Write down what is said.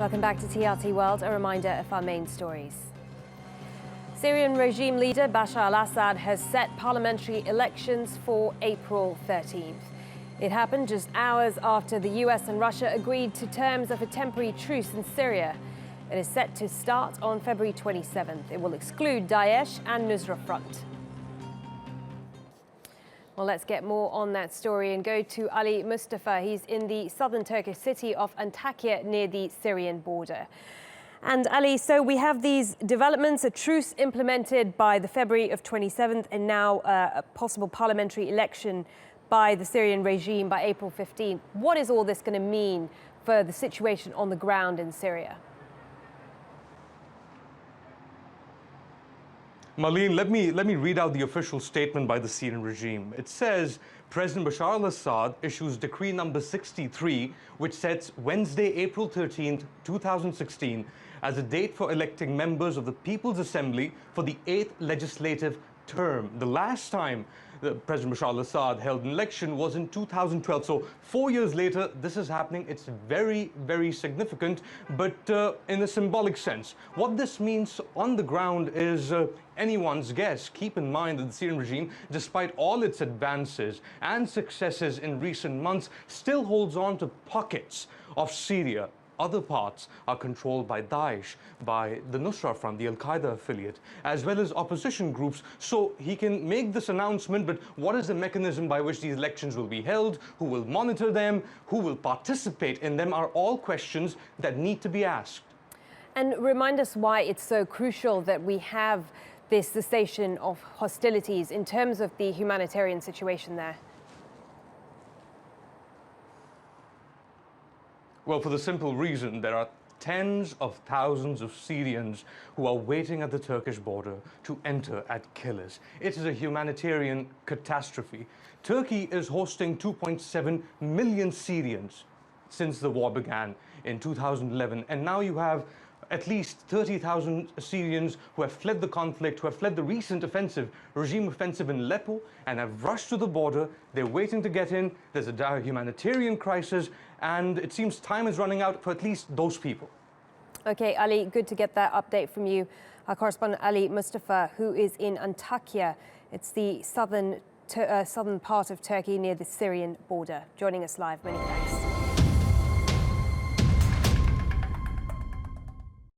Welcome back to TRT World. A reminder of our main stories. Syrian regime leader Bashar al-Assad has set parliamentary elections for April 13th. It happened just hours after the US and Russia agreed to terms of a temporary truce in Syria. It is set to start on February 27th. It will exclude Daesh and Nusra Front. Well, let's get more on that story and go to Ali Mustafa. He's in the southern Turkish city of Antakya near the Syrian border. And Ali, so we have these developments, a truce implemented by the February of 27th and now a possible parliamentary election by the Syrian regime by April 15th. What is all this going to mean for the situation on the ground in Syria? Marlene, let me read out the official statement by the Syrian regime. It says, President Bashar al-Assad issues decree number 63, which sets Wednesday, April 13th, 2016, as a date for electing members of the People's Assembly for the 8th legislative term. The last time President Bashar al-Assad held an election was in 2012. So 4 years later, this is happening. It's very, very significant, but in a symbolic sense. What this means on the ground is anyone's guess. Keep in mind that the Syrian regime, despite all its advances and successes in recent months, still holds on to pockets of Syria. Other parts are controlled by Daesh, by the Nusra Front, the Al-Qaeda affiliate, as well as opposition groups. So he can make this announcement, but what is the mechanism by which these elections will be held? Who will monitor them? Who will participate in them are all questions that need to be asked. And remind us why it's so crucial that we have this cessation of hostilities in terms of the humanitarian situation there. Well, for the simple reason there are tens of thousands of Syrians who are waiting at the Turkish border to enter at Kilis. It is a humanitarian catastrophe. Turkey is hosting 2.7 million Syrians since the war began in 2011, and now you have at least 30,000 Syrians who have fled the conflict, who have fled the recent regime offensive in Aleppo, and have rushed to the border. They're waiting to get in. There's a dire humanitarian crisis, and it seems time is running out for at least those people. Okay, Ali, good to get that update from you. Our correspondent Ali Mustafa, who is in Antakya. It's the southern part of Turkey near the Syrian border, joining us live. Many thanks.